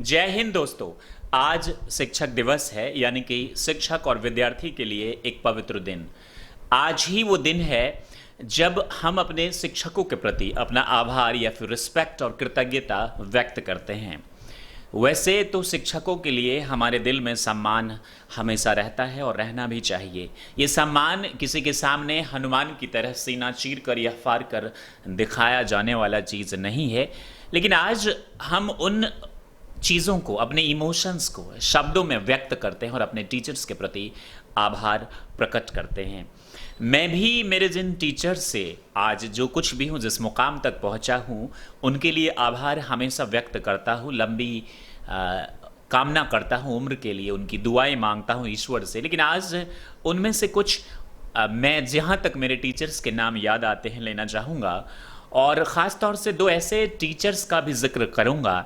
जय हिंद दोस्तों। आज शिक्षक दिवस है, यानी कि शिक्षक और विद्यार्थी के लिए एक पवित्र दिन। आज ही वो दिन है जब हम अपने शिक्षकों के प्रति अपना आभार या फिर रिस्पेक्ट और कृतज्ञता व्यक्त करते हैं। वैसे तो शिक्षकों के लिए हमारे दिल में सम्मान हमेशा रहता है और रहना भी चाहिए। ये सम्मान किसी के सामने हनुमान की तरह सीना चीर कर या फाड़ कर दिखाया जाने वाला चीज़ नहीं है, लेकिन आज हम उन चीज़ों को, अपने इमोशंस को शब्दों में व्यक्त करते हैं और अपने टीचर्स के प्रति आभार प्रकट करते हैं। मैं भी मेरे जिन टीचर्स से आज जो कुछ भी हूँ, जिस मुकाम तक पहुँचा हूँ, उनके लिए आभार हमेशा व्यक्त करता हूँ। लंबी कामना करता हूँ उम्र के लिए, उनकी दुआएं मांगता हूँ ईश्वर से। लेकिन आज उनमें से कुछ मैं जहाँ तक मेरे टीचर्स के नाम याद आते हैं लेना चाहूँगा, और ख़ास तौर से दो ऐसे टीचर्स का भी जिक्र करूँगा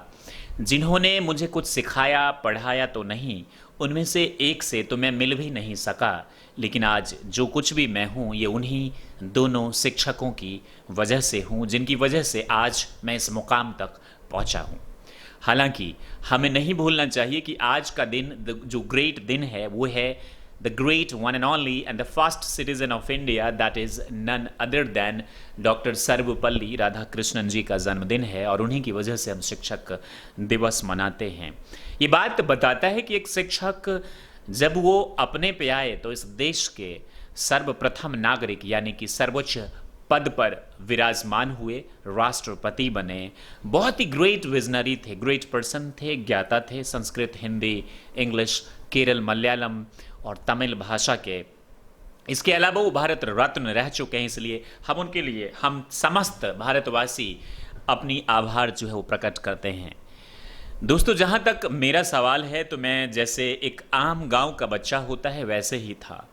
जिन्होंने मुझे कुछ सिखाया, पढ़ाया तो नहीं, उनमें से एक से तो मैं मिल भी नहीं सका, लेकिन आज जो कुछ भी मैं हूँ ये उन्हीं दोनों शिक्षकों की वजह से हूँ, जिनकी वजह से आज मैं इस मुकाम तक पहुँचा हूँ। हालांकि हमें नहीं भूलना चाहिए कि आज का दिन, जो ग्रेट दिन है, वो है the great one and only and the first citizen of India, that is none other than doctor Sarvepalli Radhakrishnan ji का जन्मदिन है, और उन्हीं की वजह से हम शिक्षक दिवस मनाते हैं। ये बात बताता है कि एक शिक्षक जब वो अपने पे आए तो इस देश के सर्वप्रथम नागरिक यानी कि सर्वोच्च पद पर विराजमान हुए, राष्ट्रपति बने। बहुत ही ग्रेट विजनरी थे, ग्रेट पर्सन थे, ज्ञाता थे संस्कृत, हिंदी, इंग्लिश, केरल, मलयालम और तमिल भाषा के। इसके अलावा वो भारत रत्न रह चुके हैं, इसलिए हम उनके लिए, हम समस्त भारतवासी अपनी आभार जो है वो प्रकट करते हैं। दोस्तों, जहाँ तक मेरा सवाल है तो मैं जैसे एक आम गांव का बच्चा होता है वैसे ही था।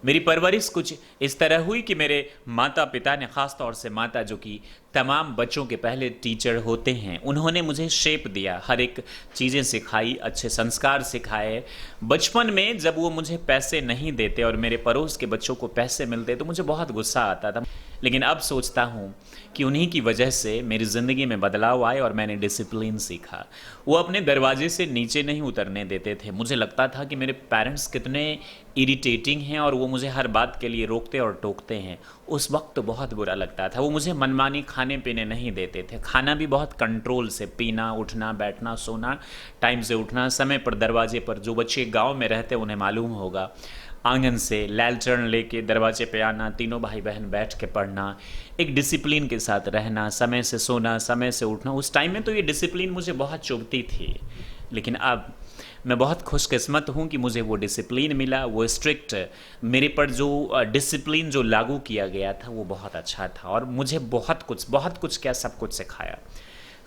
मेरी परवरिश कुछ इस तरह हुई कि मेरे माता पिता ने, ख़ास तौर से माता जो कि तमाम बच्चों के पहले टीचर होते हैं, उन्होंने मुझे शेप दिया, हर एक चीज़ें सिखाई, अच्छे संस्कार सिखाए। बचपन में जब वो मुझे पैसे नहीं देते और मेरे पड़ोस के बच्चों को पैसे मिलते तो मुझे बहुत गुस्सा आता था, लेकिन अब सोचता हूँ कि उन्हीं की वजह से मेरी ज़िंदगी में बदलाव आए और मैंने डिसिप्लिन सीखा। वो अपने दरवाजे से नीचे नहीं उतरने देते थे। मुझे लगता था कि मेरे पेरेंट्स कितने इरिटेटिंग हैं और वो मुझे हर बात के लिए रोकते और टोकते हैं। उस वक्त तो बहुत बुरा लगता था। वो मुझे मनमानी खाने पीने नहीं देते थे, खाना भी बहुत कंट्रोल से, पीना, उठना, बैठना, सोना, टाइम से उठना, समय पर दरवाजे पर। जो बच्चे गांव में रहते उन्हें मालूम होगा, आंगन से लैलटर्न लेके दरवाजे पे आना, तीनों भाई बहन बैठ के पढ़ना, एक डिसिप्लिन के साथ रहना, समय से सोना, समय से उठना। उस टाइम में तो ये डिसिप्लिन मुझे बहुत चुभती थी, लेकिन अब मैं बहुत खुशकिस्मत हूँ कि मुझे वो डिसिप्लिन मिला। वो स्ट्रिक्ट मेरे पर जो डिसिप्लिन जो लागू किया गया था वो बहुत अच्छा था, और मुझे बहुत कुछ क्या, सब कुछ सिखाया।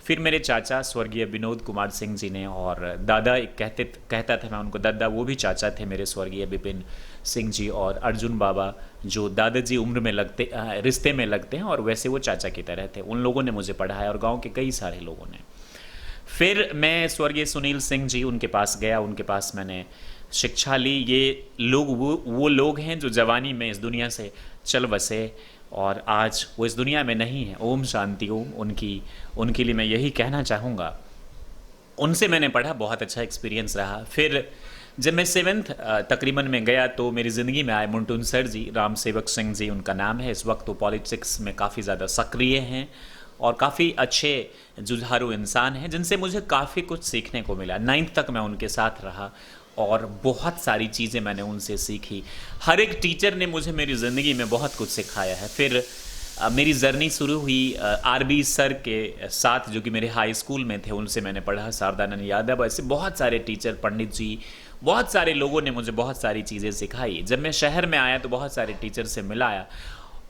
फिर मेरे चाचा स्वर्गीय विनोद कुमार सिंह जी ने, और दादा एक कहता था मैं उनको दादा, वो भी चाचा थे मेरे स्वर्गीय विपिन सिंह जी, और अर्जुन बाबा जो दादाजी उम्र में लगते, रिश्ते में लगते हैं, और वैसे वो चाचा की तरह थे। उन लोगों ने मुझे पढ़ाया और गांव के कई सारे लोगों ने। फिर मैं स्वर्गीय सुनील सिंह जी, उनके पास गया, उनके पास मैंने शिक्षा ली। ये लोग वो लोग हैं जो जवानी में इस दुनिया से चल बसे और आज वो इस दुनिया में नहीं है। ओम शांति ओम। उनके लिए मैं यही कहना चाहूँगा। उनसे मैंने पढ़ा, बहुत अच्छा एक्सपीरियंस रहा। फिर जब मैं 7th तकरीबन में गया तो मेरी ज़िंदगी में आए मुंटून सर जी, राम सेवक सिंह जी उनका नाम है। इस वक्त वो पॉलिटिक्स में काफ़ी ज़्यादा सक्रिय हैं और काफ़ी अच्छे जुझारू इंसान हैं, जिनसे मुझे काफ़ी कुछ सीखने को मिला। 9th तक मैं उनके साथ रहा और बहुत सारी चीज़ें मैंने उनसे सीखी। हर एक टीचर ने मुझे मेरी ज़िंदगी में बहुत कुछ सिखाया है। फिर मेरी जर्नी शुरू हुई आरबी सर के साथ, जो कि मेरे हाई स्कूल में थे। उनसे मैंने पढ़ा, शारदानंद यादव, ऐसे बहुत सारे टीचर, पंडित जी, बहुत सारे लोगों ने मुझे बहुत सारी चीज़ें सिखाई। जब मैं शहर में आया तो बहुत सारे टीचर से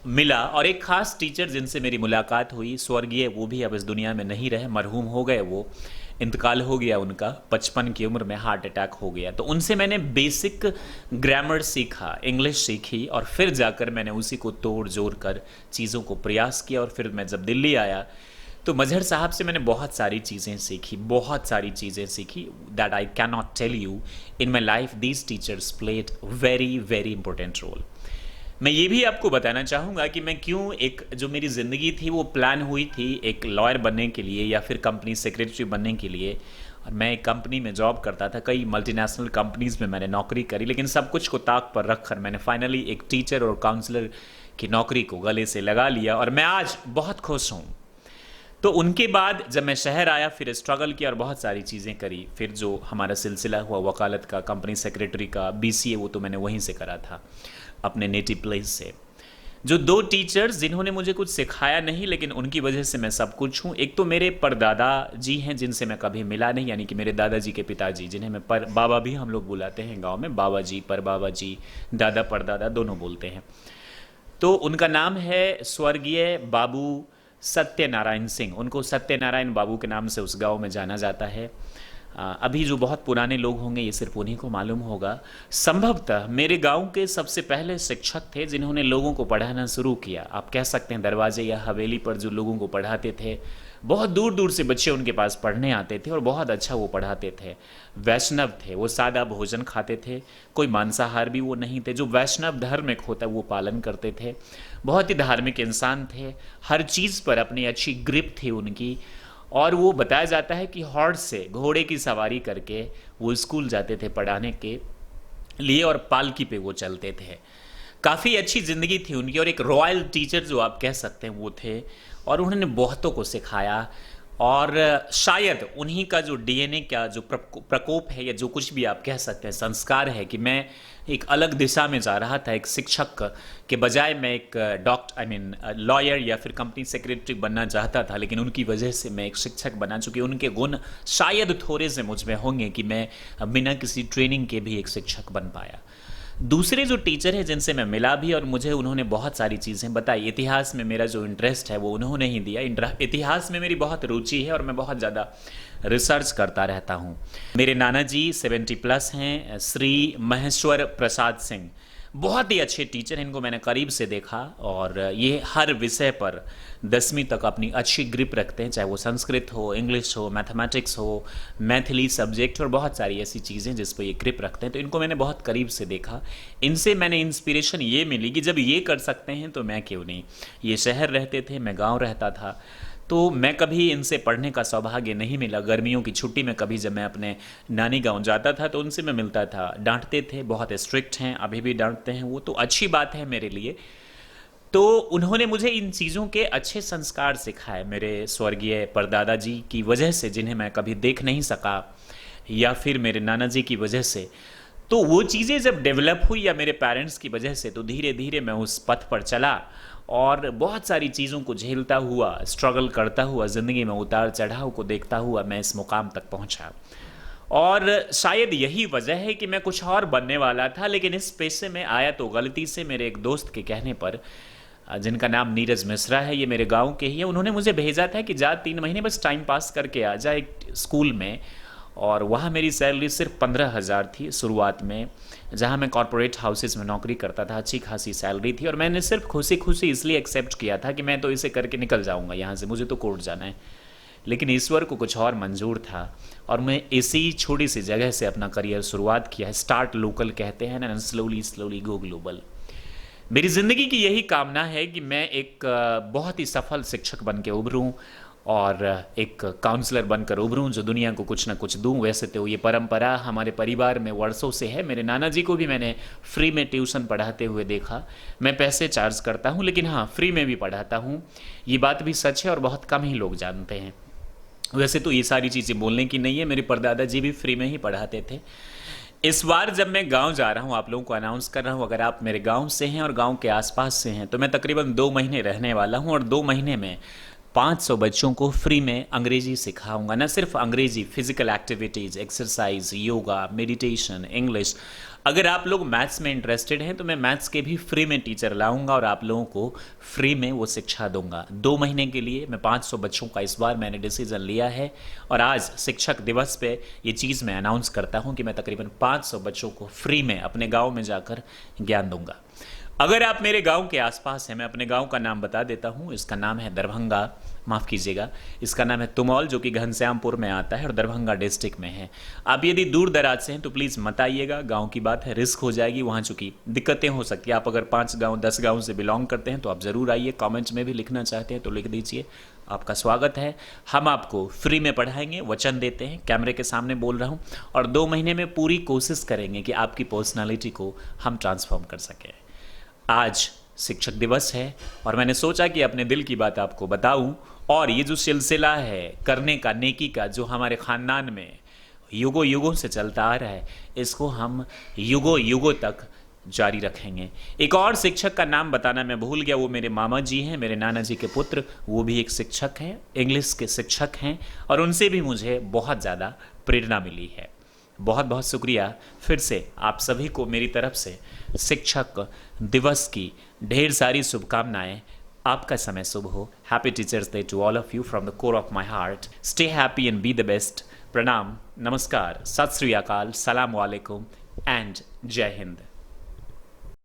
मिला और एक ख़ास टीचर जिनसे मेरी मुलाकात हुई, स्वर्गीय, वो भी अब इस दुनिया में नहीं रहे, मरहूम हो गए, वो इंतकाल हो गया उनका। 55 की उम्र में हार्ट अटैक हो गया। तो उनसे मैंने बेसिक ग्रामर सीखा, इंग्लिश सीखी, और फिर जाकर मैंने उसी को तोड़ जोड़ कर चीज़ों को प्रयास किया। और फिर मैं जब दिल्ली आया तो मजहर साहब से मैंने बहुत सारी चीज़ें सीखी that I can not tell you in my life. These teachers played very very important role. मैं ये भी आपको बताना चाहूँगा कि मैं क्यों, एक जो मेरी ज़िंदगी थी वो प्लान हुई थी एक लॉयर बनने के लिए या फिर कंपनी सेक्रेटरी बनने के लिए, और मैं एक कंपनी में जॉब करता था, कई मल्टीनेशनल कंपनीज़ में मैंने नौकरी करी, लेकिन सब कुछ को ताक पर रखकर मैंने फाइनली एक टीचर और काउंसलर की नौकरी को गले से लगा लिया और मैं आज बहुत खुश हूँ। तो उनके बाद जब मैं शहर आया, फिर स्ट्रगल किया और बहुत सारी चीज़ें करी। फिर जो हमारा सिलसिला हुआ वकालत का, कंपनी सेक्रेटरी का, BCA, वो तो मैंने वहीं से करा था, अपने नेटिव प्लेस से। जो 2 टीचर्स जिन्होंने मुझे कुछ सिखाया नहीं, लेकिन उनकी वजह से मैं सब कुछ हूँ, एक तो मेरे परदादा जी हैं जिनसे मैं कभी मिला नहीं, यानी कि मेरे दादाजी के पिताजी, जिन्हें मैं बाबा भी हम लोग बुलाते हैं गांव में, बाबा जी, पर बाबा जी, दादा परदादा दोनों बोलते हैं। तो उनका नाम है स्वर्गीय बाबू सत्यनारायण सिंह। उनको सत्यनारायण बाबू के नाम से उस गांव में जाना जाता है। अभी जो बहुत पुराने लोग होंगे ये सिर्फ उन्हीं को मालूम होगा। संभवतः मेरे गांव के सबसे पहले शिक्षक थे जिन्होंने लोगों को पढ़ाना शुरू किया। आप कह सकते हैं दरवाजे या हवेली पर जो लोगों को पढ़ाते थे, बहुत दूर दूर से बच्चे उनके पास पढ़ने आते थे और बहुत अच्छा वो पढ़ाते थे। वैष्णव थे, वो सादा भोजन खाते थे, कोई मांसाहार भी वो नहीं थे। जो वैष्णव धार्मिक होता है वो पालन करते थे। बहुत ही धार्मिक इंसान थे, हर चीज़ पर अपनी अच्छी ग्रिप थी उनकी। और वो बताया जाता है कि हॉर्स से, घोड़े की सवारी करके वो स्कूल जाते थे पढ़ाने के लिए और पालकी पे वो चलते थे। काफ़ी अच्छी ज़िंदगी थी उनकी और एक रॉयल टीचर जो आप कह सकते हैं वो थे और उन्होंने बहुतों को सिखाया। और शायद उन्हीं का जो DNA का जो प्रकोप है या जो कुछ भी आप कह सकते हैं संस्कार है कि मैं एक अलग दिशा में जा रहा था। एक शिक्षक के बजाय मैं एक लॉयर या फिर कंपनी सेक्रेटरी बनना चाहता था, लेकिन उनकी वजह से मैं एक शिक्षक बना, चूँकि उनके गुण शायद थोड़े से मुझ में होंगे कि मैं बिना किसी ट्रेनिंग के भी एक शिक्षक बन पाया। दूसरे जो टीचर है जिनसे मैं मिला भी और मुझे उन्होंने बहुत सारी चीज़ें बताई। इतिहास में मेरा जो इंटरेस्ट है वो उन्होंने ही दिया। इतिहास में मेरी बहुत रुचि है और मैं बहुत ज़्यादा रिसर्च करता रहता हूँ। मेरे नाना जी 70+ हैं, श्री महेश्वर प्रसाद सिंह, बहुत ही अच्छे टीचर हैं। इनको मैंने करीब से देखा और ये हर विषय पर 10वीं तक अपनी अच्छी ग्रिप रखते हैं, चाहे वो संस्कृत हो, इंग्लिश हो, मैथमेटिक्स हो, मैथिली सब्जेक्ट और बहुत सारी ऐसी चीज़ें जिस पर ये ग्रिप रखते हैं। तो इनको मैंने बहुत करीब से देखा। इनसे मैंने इंस्पिरेशन ये मिली कि जब ये कर सकते हैं तो मैं क्यों नहीं। ये शहर रहते थे, मैं गाँव रहता था, तो मैं कभी इनसे पढ़ने का सौभाग्य नहीं मिला। गर्मियों की छुट्टी में कभी जब मैं अपने नानी गांव जाता था तो उनसे मैं मिलता था। डांटते थे, बहुत स्ट्रिक्ट हैं, अभी भी डांटते हैं, वो तो अच्छी बात है मेरे लिए। तो उन्होंने मुझे इन चीज़ों के अच्छे संस्कार सिखाए, मेरे स्वर्गीय परदादा जी की वजह से, जिन्हें मैं कभी देख नहीं सका, या फिर मेरे नाना जी की वजह से। तो वो चीज़ें जब डेवलप हुई या मेरे पेरेंट्स की वजह से, तो धीरे धीरे मैं उस पथ पर चला और बहुत सारी चीज़ों को झेलता हुआ, स्ट्रगल करता हुआ, ज़िंदगी में उतार चढ़ाव को देखता हुआ मैं इस मुकाम तक पहुंचा। और शायद यही वजह है कि मैं कुछ और बनने वाला था, लेकिन इस पेशे में आया तो गलती से मेरे एक दोस्त के कहने पर, जिनका नाम नीरज मिश्रा है, ये मेरे गांव के ही है। उन्होंने मुझे भेजा था कि जा 3 महीने बस टाइम पास करके आ जा एक स्कूल में। और वहाँ मेरी सैलरी सिर्फ 15,000 थी शुरुआत में, जहाँ मैं कॉरपोरेट हाउसेस में नौकरी करता था। अच्छी खासी सैलरी थी और मैंने सिर्फ खुशी खुशी इसलिए एक्सेप्ट किया था कि मैं तो इसे करके निकल जाऊँगा यहाँ से, मुझे तो कोर्ट जाना है। लेकिन ईश्वर को कुछ और मंजूर था और मैं इसी छोटी सी जगह से अपना करियर शुरुआत किया है। स्टार्ट लोकल कहते हैं ना, स्लोली स्लोली गो ग्लोबल। मेरी ज़िंदगी की यही कामना है कि मैं एक बहुत ही सफल शिक्षक बन के उभरूँ और एक काउंसलर बनकर उभरूँ जो दुनिया को कुछ ना कुछ दूँ। वैसे तो ये परंपरा हमारे परिवार में वर्षों से है। मेरे नाना जी को भी मैंने फ्री में ट्यूशन पढ़ाते हुए देखा। मैं पैसे चार्ज करता हूँ, लेकिन हाँ, फ्री में भी पढ़ाता हूँ। ये बात भी सच है और बहुत कम ही लोग जानते हैं। वैसे तो ये सारी चीज़ें बोलने की नहीं है, मेरे परदादा जी भी फ्री में ही पढ़ाते थे। इस बार जब मैं गांव जा रहा हूं, आप लोगों को अनाउंस कर रहा हूं, अगर आप मेरे गांव से हैं और गांव के आसपास से हैं, तो मैं तकरीबन 2 महीने रहने वाला हूं और 2 महीने में 500 बच्चों को फ्री में अंग्रेजी सिखाऊंगा। न सिर्फ अंग्रेजी, physical activities, exercise, yoga, meditation, English. अगर आप लोग मैथ्स में इंटरेस्टेड हैं तो मैं मैथ्स के भी फ्री में टीचर लाऊंगा और आप लोगों को फ्री में वो शिक्षा दूंगा। 2 महीने के लिए मैं 500 बच्चों का इस बार मैंने डिसीजन लिया है और आज शिक्षक दिवस पे ये चीज़ मैं अनाउंस करता हूँ कि मैं तकरीबन 500 बच्चों को फ्री में अपने गाँव में जाकर ज्ञान दूंगा। अगर आप मेरे गांव के आसपास हैं, मैं अपने गांव का नाम बता देता हूं। इसका नाम है दरभंगा, माफ़ कीजिएगा, इसका नाम है तुमौल, जो कि घनश्यामपुर में आता है और दरभंगा डिस्ट्रिक्ट में है। आप यदि दूर दराज से हैं तो प्लीज़ मत आइएगा, गांव की बात है, रिस्क हो जाएगी वहाँ, चूँकि दिक्कतें हो सकती है। आप अगर 5 गाँव 10 गाँव से बिलोंग करते हैं तो आप ज़रूर आइए। कॉमेंट्स में भी लिखना चाहते हैं तो लिख दीजिए, आपका स्वागत है। हम आपको फ्री में पढ़ाएंगे, वचन देते हैं, कैमरे के सामने बोल रहा हूँ, और 2 महीने में पूरी कोशिश करेंगे कि आपकी पर्सनालिटी को हम ट्रांसफॉर्म कर सकें। आज शिक्षक दिवस है और मैंने सोचा कि अपने दिल की बात आपको बताऊं, और ये जो सिलसिला है करने का, नेकी का, जो हमारे ख़ानदान में युगों युगों से चलता आ रहा है, इसको हम युगों युगों तक जारी रखेंगे। एक और शिक्षक का नाम बताना मैं भूल गया, वो मेरे मामा जी हैं, मेरे नाना जी के पुत्र, वो भी एक शिक्षक हैं, इंग्लिश के शिक्षक हैं, और उनसे भी मुझे बहुत ज़्यादा प्रेरणा मिली है। बहुत बहुत शुक्रिया फिर से आप सभी को मेरी तरफ से शिक्षक दिवस की ढेर सारी शुभकामनाएं। आपका समय शुभ हो। Happy teachers day to all of you from the core of my heart. Stay happy and be the best. प्रणाम, नमस्कार, सत श्री अकाल, सलाम वालेकुम एंड जय हिंद।